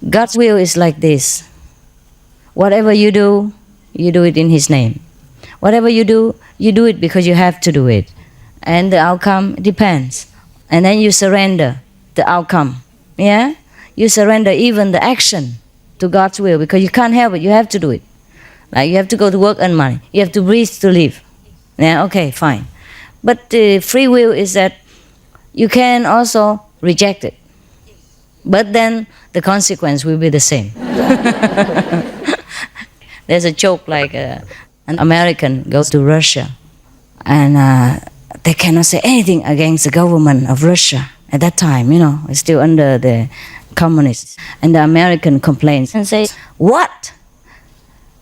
God's will is like this. Whatever you do it in His name. Whatever you do it because you have to do it. And the outcome depends. And then you surrender the outcome. Yeah? You surrender even the action to God's will because you can't help it. You have to do it. Like you have to go to work and money. You have to breathe to live. Yeah, okay, fine. But the free will is that you can also reject it. But then the consequence will be the same. There's a joke like an American goes to Russia and they cannot say anything against the government of Russia at that time, it's still under the communists. And the American complains and says, "What?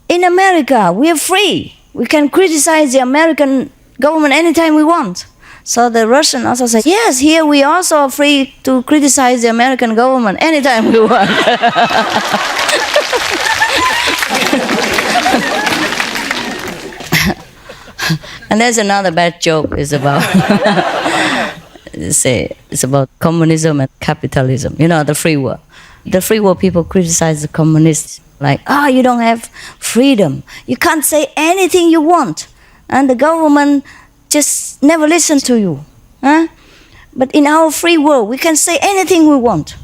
In America, we are free. We can criticize the American government anytime we want." So the Russian also said, "Yes, here we also are free to criticize the American government anytime we want." And there's another bad joke. It's about it's about communism and capitalism. The free world. The free world people criticize the communists like, you don't have freedom. You can't say anything you want, and the government just never listens to you. But in our free world, we can say anything we want.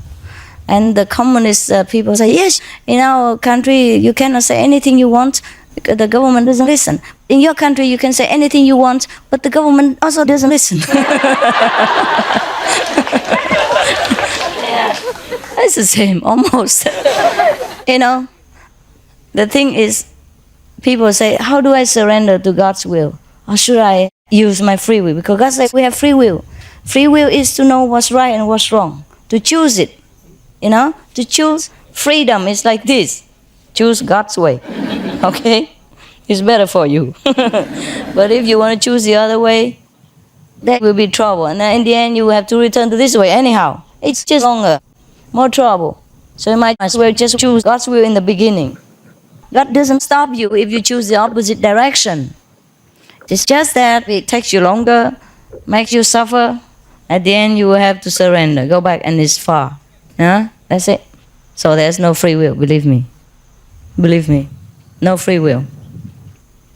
And the communist people say, yes, in our country you cannot say anything you want because the government doesn't listen. In your country you can say anything you want, but the government also doesn't listen. Yeah. It's the same, almost. The thing is, people say, how do I surrender to God's will? Or should I use my free will? Because God said we have free will. Free will is to know what's right and what's wrong. To choose it. To choose freedom is like this. Choose God's way. Okay? It's better for you. But if you want to choose the other way, that will be trouble. And then in the end, you will have to return to this way anyhow. It's just longer. More trouble. So you might as well just choose God's will in the beginning. God doesn't stop you if you choose the opposite direction. It's just that it takes you longer, makes you suffer. At the end, you will have to surrender. Go back and it's far. That's it. So there's no free will, believe me. Believe me. No free will.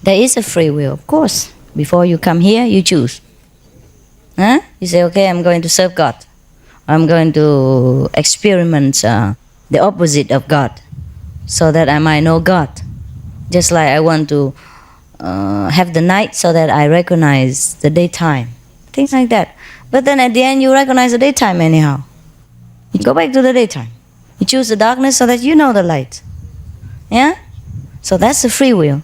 There is a free will, of course. Before you come here, you choose. You say, okay, I'm going to serve God. I'm going to experiment the opposite of God so that I might know God. Just like I want to have the night so that I recognize the daytime. Things like that. But then at the end, you recognize the daytime anyhow. You go back to the daytime. You choose the darkness so that you know the light. Yeah? So that's the free will.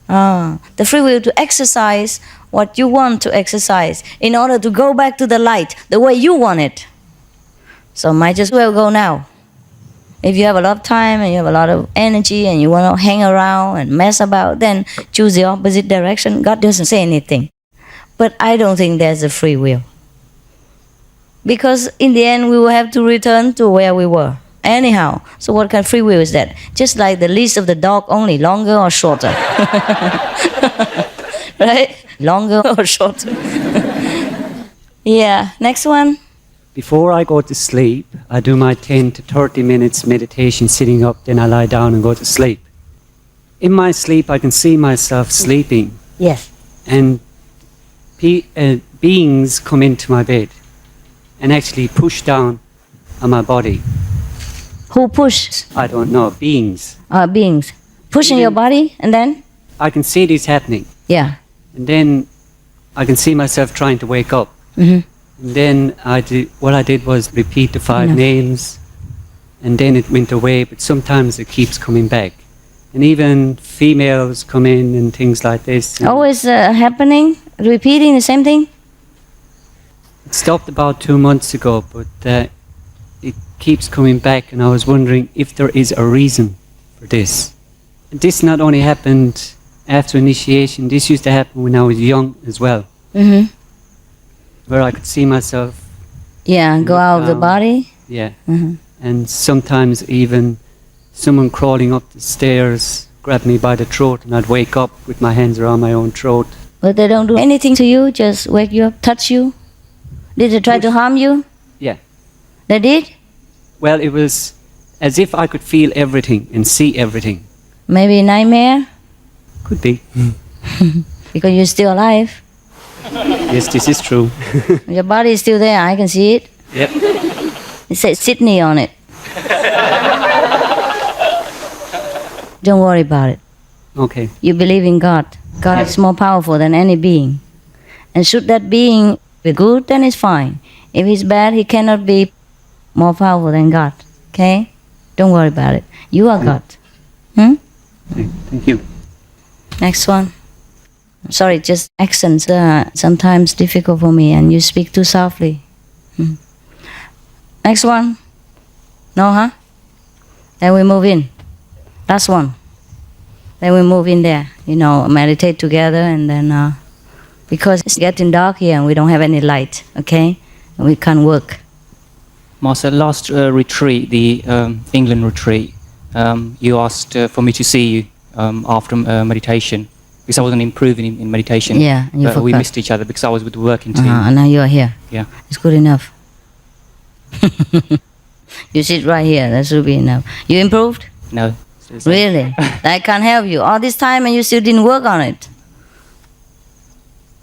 The free will to exercise what you want to exercise in order to go back to the light the way you want it. So might as well go now. If you have a lot of time and you have a lot of energy and you want to hang around and mess about, then choose the opposite direction. God doesn't say anything. But I don't think there's a free will. Because in the end, we will have to return to where we were. Anyhow, so what kind of free will is that? Just like the leash of the dog only, longer or shorter? Right? Longer or shorter? Yeah, next one. Before I go to sleep, I do my 10 to 30 minutes meditation sitting up, then I lie down and go to sleep. In my sleep, I can see myself sleeping. Yes. And beings come into my bed and actually push down on my body. Who pushes? I don't know, beings. Beings. Pushing your body and then? I can see this happening. Yeah. And then I can see myself trying to wake up. Mm-hmm. And then what I did was repeat the 5 names, and then it went away, but sometimes it keeps coming back. And even females come in and things like this. Always happening? Repeating the same thing? It stopped about 2 months ago, but it keeps coming back, and I was wondering if there is a reason for this. And this not only happened after initiation, this used to happen when I was young as well. Mm-hmm. Where I could see myself. Yeah, go out of the body. Yeah. Mm-hmm. And sometimes even someone crawling up the stairs grabbed me by the throat, and I'd wake up with my hands around my own throat. But they don't do anything to you, just wake you up, touch you? Did they try to harm you? Yeah. They did? Well, it was as if I could feel everything and see everything. Maybe nightmare? Could be. Because you're still alive. Yes, this is true. Your body is still there, I can see it. Yep. It says Sydney on it. Don't worry about it. Okay. You believe in God. God is more powerful than any being. And should that being be good, then it's fine. If he's bad, he cannot be more powerful than God. Okay? Don't worry about it. You are God. Okay, thank you. Next one. Sorry, just accents are sometimes difficult for me and you speak too softly. Next one. No, huh? Then we move in. Last one. Then we move in there. Meditate together and then... because it's getting dark here and we don't have any light, okay? And we can't work. Master, last retreat, the England retreat, you asked for me to see you after meditation because I wasn't improving in meditation. Yeah, and you but we forgot. missed each other because I was with the working team. And now you are here. Yeah. It's good enough. You sit right here, that should be enough. You improved? No. Really? I can't help you. All this time and you still didn't work on it.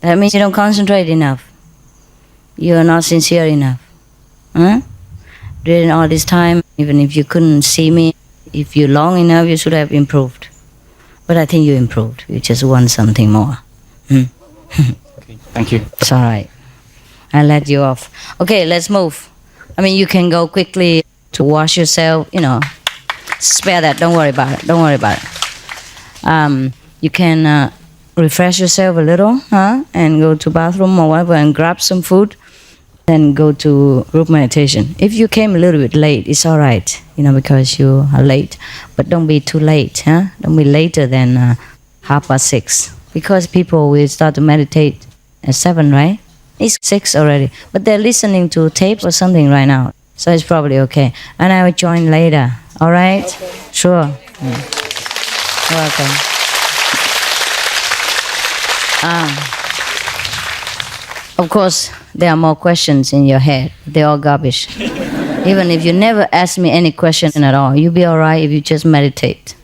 That means you don't concentrate enough. You are not sincere enough. Huh? During all this time, even if you couldn't see me, if you long enough, you should have improved. But I think you improved. You just want something more. Okay, thank you. It's all right. I'll let you off. Okay, let's move. You can go quickly to wash yourself, Spare that. Don't worry about it. Don't worry about it. You can refresh yourself a little, and go to bathroom or whatever and grab some food. Then go to group meditation. If you came a little bit late, it's all right, because you are late. But don't be too late, Don't be later than 6:30. Because people will start to meditate at 7, right? It's 6 already. But they're listening to tapes or something right now. So it's probably okay. And I will join later. All right? Okay. Sure. You're welcome. Of course, there are more questions in your head. They're all garbage. Even if you never ask me any question at all, you'll be all right if you just meditate.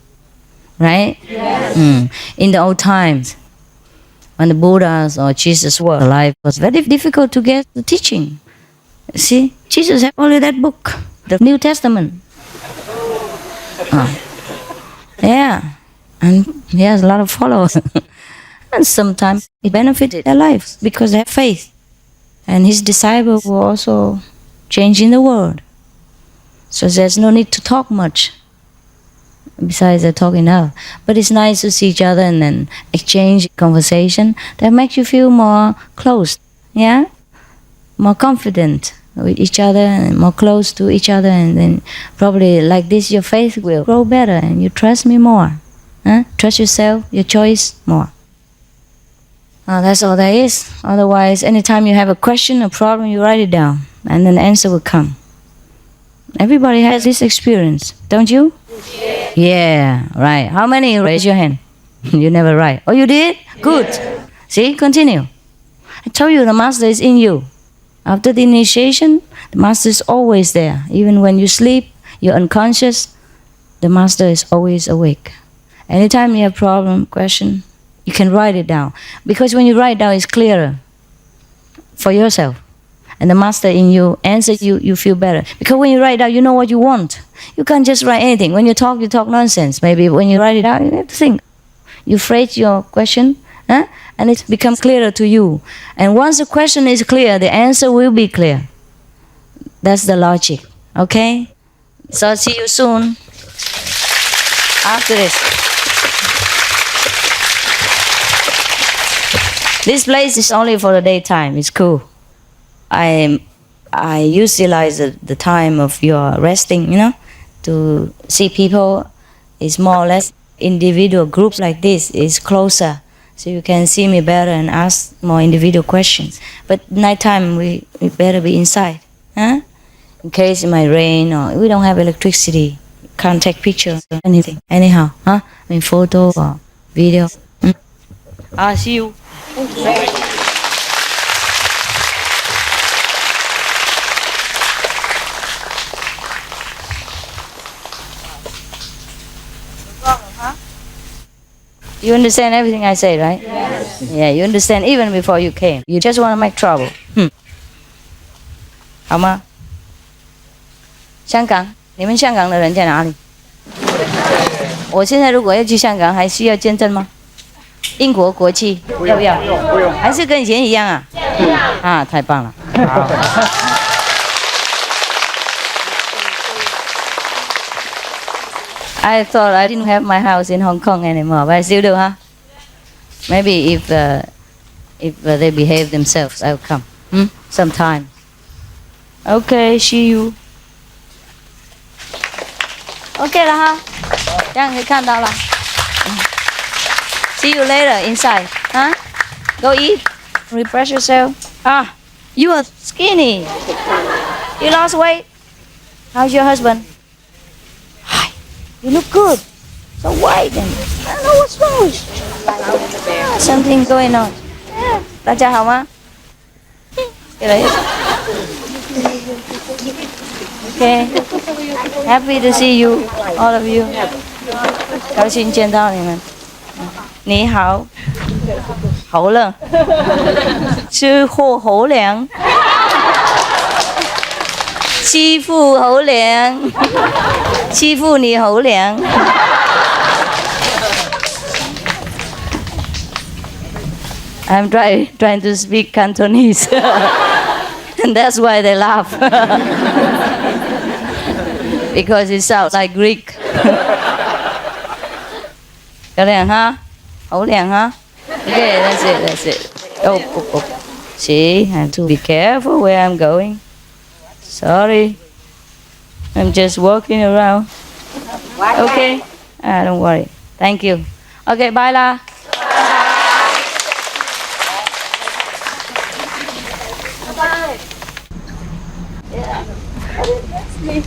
Right? Yes. In the old times, when the Buddhas or Jesus were alive, it was very difficult to get the teaching. See, Jesus had only that book, the New Testament. Yeah, and he has a lot of followers. And sometimes it benefited their lives because they have faith. And his disciples were also changing the world. So there's no need to talk much. Besides, they're talking now. But it's nice to see each other and then exchange conversation. That makes you feel more close, yeah? More confident with each other and more close to each other. And then probably like this, your faith will grow better and you trust me more. Trust yourself, your choice more. That's all there is. Otherwise, anytime you have a question, a problem, you write it down. And then the answer will come. Everybody has this experience, don't you? Yeah, right. How many raise your hand? You never write. Oh, you did? Good. See, continue. I told you the master is in you. After the initiation, the master is always there. Even when you sleep, you're unconscious, the master is always awake. Anytime you have problem, question, you can write it down. Because when you write down, it's clearer for yourself. And the master in you answers you, you feel better. Because when you write down, you know what you want. You can't just write anything. When you talk nonsense. Maybe when you write it out, you have to think. You phrase your question, and it becomes clearer to you. And once the question is clear, the answer will be clear. That's the logic, okay? So I'll see you soon after this. This place is only for the daytime. It's cool. I utilize the time of your resting, to see people. It's more or less individual groups like this. It's closer, so you can see me better and ask more individual questions. But nighttime, we better be inside, In case it might rain or we don't have electricity, can't take pictures or anything. Anyhow, photo or video. I'll see you. You understand everything I say, right? Yes. Yeah, you understand even before you came. You just want to make trouble. 好吗？香港，你们香港的人在哪里？我现在如果要去香港，还需要签证吗？英国国籍要不要？不用。还是跟以前一样啊？啊，太棒了。I thought I didn't have my house in Hong Kong anymore, but I still do, huh? Maybe if they behave themselves, I'll come. Sometime. Okay, see you. Okay 了哈，这样可以看到了。See you later inside, huh? Go eat, refresh yourself. Ah, you are skinny. You lost weight. How's your husband? Hi, you look good. So white and I don't know what's wrong with you. Something going on. 大家好吗？Okay, happy to see you, all of you. 高兴见到你们。你好，好冷，吃货好凉，欺负好凉，欺负你好凉。I'm trying to speak Cantonese, and that's why they laugh. Because it sounds like Greek. 有凉哈，好凉哈。Okay, that's it. Oh. See, I have to be careful where I'm going. Sorry, I'm just walking around. Okay, don't worry. Thank you. Okay, bye la. Bye. Yeah. That's me.